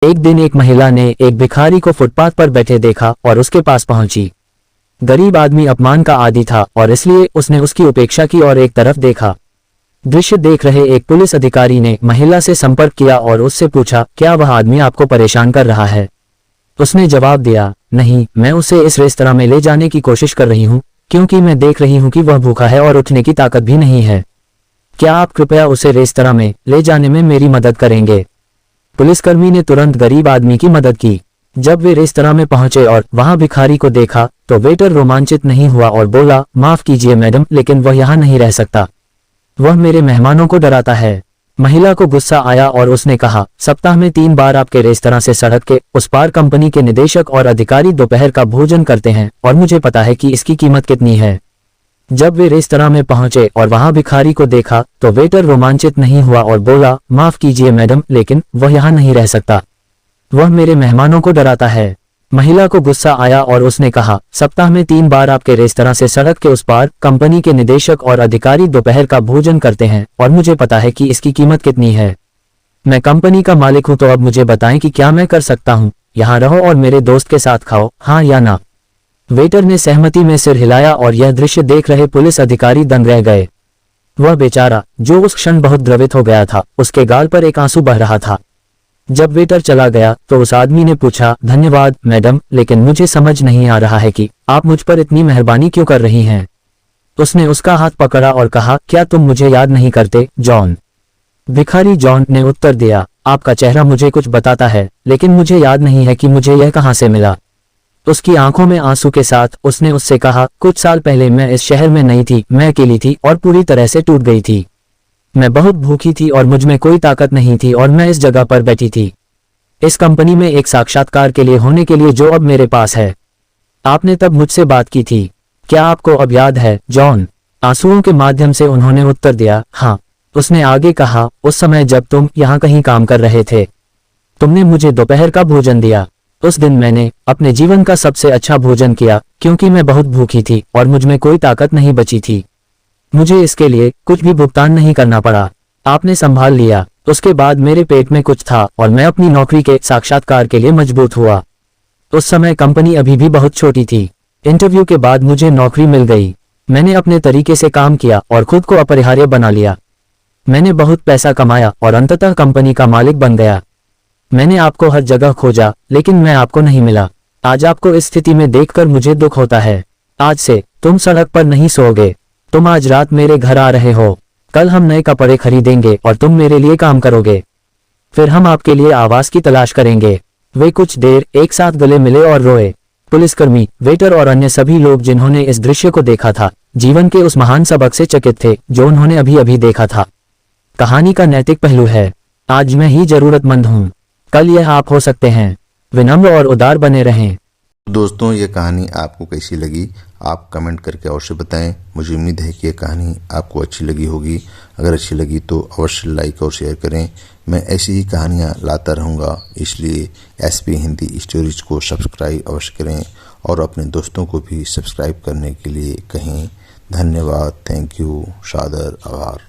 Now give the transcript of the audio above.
एक दिन एक महिला ने एक भिखारी को फुटपाथ पर बैठे देखा और उसके पास पहुंची। गरीब आदमी अपमान का आदी था और इसलिए उसने उसकी उपेक्षा की और एक तरफ देखा। दृश्य देख रहे एक पुलिस अधिकारी ने महिला से संपर्क किया और उससे पूछा, क्या वह आदमी आपको परेशान कर रहा है? उसने जवाब दिया, नहीं, मैं उसे इस रेस्तरां में ले जाने की कोशिश कर रही हूँ क्योंकि मैं देख रही हूँ कि वह भूखा है और उठने की ताकत भी नहीं है। क्या आप कृपया उसे रेस्तरां में ले जाने में मेरी मदद करेंगे? पुलिसकर्मी ने तुरंत गरीब आदमी की मदद की। जब वे रेस्तरां में पहुंचे और वहां भिखारी को देखा तो वेटर रोमांचित नहीं हुआ और बोला, माफ कीजिए मैडम, लेकिन वह यहाँ नहीं रह सकता। वह मेरे मेहमानों को डराता है। महिला को गुस्सा आया और उसने कहा, सप्ताह में 3 बार आपके रेस्तरां से सड़क के उस पार कंपनी के निदेशक और अधिकारी दोपहर का भोजन करते हैं और मुझे पता है कि इसकी कीमत कितनी है। जब वे रेस्तरां में पहुंचे और वहां भिखारी को देखा तो वेटर रोमांचित नहीं हुआ और बोला, माफ कीजिए मैडम, लेकिन वह यहाँ नहीं रह सकता। वह मेरे मेहमानों को डराता है। महिला को गुस्सा आया और उसने कहा, सप्ताह में 3 बार आपके रेस्तरां से सड़क के उस पार कंपनी के निदेशक और अधिकारी दोपहर का भोजन करते हैं और मुझे पता है कि इसकी कीमत कितनी है। मैं कंपनी का मालिक हूं, तो अब मुझे बताएं कि क्या मैं कर सकता हूं। यहाँ रहो और मेरे दोस्त के साथ खाओ, हाँ या ना? वेटर ने सहमति में सिर हिलाया और यह दृश्य देख रहे पुलिस अधिकारी दंग रह गए। वह बेचारा, जो उस क्षण बहुत द्रवित हो गया था, उसके गाल पर एक आंसू बह रहा था। जब वेटर चला गया तो उस आदमी ने पूछा, धन्यवाद मैडम, लेकिन मुझे समझ नहीं आ रहा है कि आप मुझ पर इतनी मेहरबानी क्यों कर रही हैं। उसने उसका हाथ पकड़ा और कहा, क्या तुम मुझे याद नहीं करते, जॉन? भिखारी जॉन ने उत्तर दिया, आपका चेहरा मुझे कुछ बताता है, लेकिन मुझे याद नहीं है कि मुझे यह कहाँ से मिला। उसकी आंखों में आंसू के साथ उसने उससे कहा, कुछ साल पहले मैं इस शहर में नहीं थी, मैं अकेली थी और पूरी तरह से टूट गई थी। मैं बहुत भूखी थी और मुझ में कोई ताकत नहीं थी और मैं इस जगह पर बैठी थी, इस कंपनी में एक साक्षात्कार के लिए होने के लिए जो अब मेरे पास है। आपने तब मुझसे बात की थी, क्या आपको अब याद है, जॉन? आंसुओं के माध्यम से उन्होंने उत्तर दिया, हाँ। उसने आगे कहा, उस समय जब तुम यहाँ कहीं काम कर रहे थे, तुमने मुझे दोपहर का भोजन दिया। उस दिन मैंने अपने जीवन का सबसे अच्छा भोजन किया क्योंकि मैं बहुत भूखी थी और मुझ में कोई ताकत नहीं बची थी। मुझे इसके लिए कुछ भी भुगतान नहीं करना पड़ा। आपने संभाल लिया। उसके बाद मेरे पेट में कुछ था और मैं अपनी नौकरी के साक्षात्कार के लिए मजबूत हुआ। उस समय कंपनी अभी भी बहुत छोटी थी। इंटरव्यू के बाद मुझे नौकरी मिल गई। मैंने अपने तरीके से काम किया और खुद को अपरिहार्य बना लिया। मैंने बहुत पैसा कमाया और अंततः कंपनी का मालिक बन गया। मैंने आपको हर जगह खोजा, लेकिन मैं आपको नहीं मिला। आज आपको इस स्थिति में देखकर मुझे दुख होता है। आज से तुम सड़क पर नहीं सोओगे। तुम आज रात मेरे घर आ रहे हो। कल हम नए कपड़े खरीदेंगे और तुम मेरे लिए काम करोगे। फिर हम आपके लिए आवास की तलाश करेंगे। वे कुछ देर एक साथ गले मिले और रोए। पुलिसकर्मी, वेटर और अन्य सभी लोग जिन्होंने इस दृश्य को देखा था, जीवन के उस महान सबक से चकित थे जो उन्होंने अभी अभी देखा था। कहानी का नैतिक पहलू है, आज मैं ही जरूरतमंद हूँ, कल यह आप हो सकते हैं। विनम्र और उदार बने रहें। दोस्तों, ये कहानी आपको कैसी लगी आप कमेंट करके अवश्य बताएं। मुझे उम्मीद है कि ये कहानी आपको अच्छी लगी होगी। अगर अच्छी लगी तो अवश्य लाइक और शेयर करें। मैं ऐसी ही कहानियाँ लाता रहूँगा, इसलिए SP हिंदी स्टोरीज को सब्सक्राइब अवश्य करें और अपने दोस्तों को भी सब्सक्राइब करने के लिए कहें। धन्यवाद, थैंक यू, सादर आभार।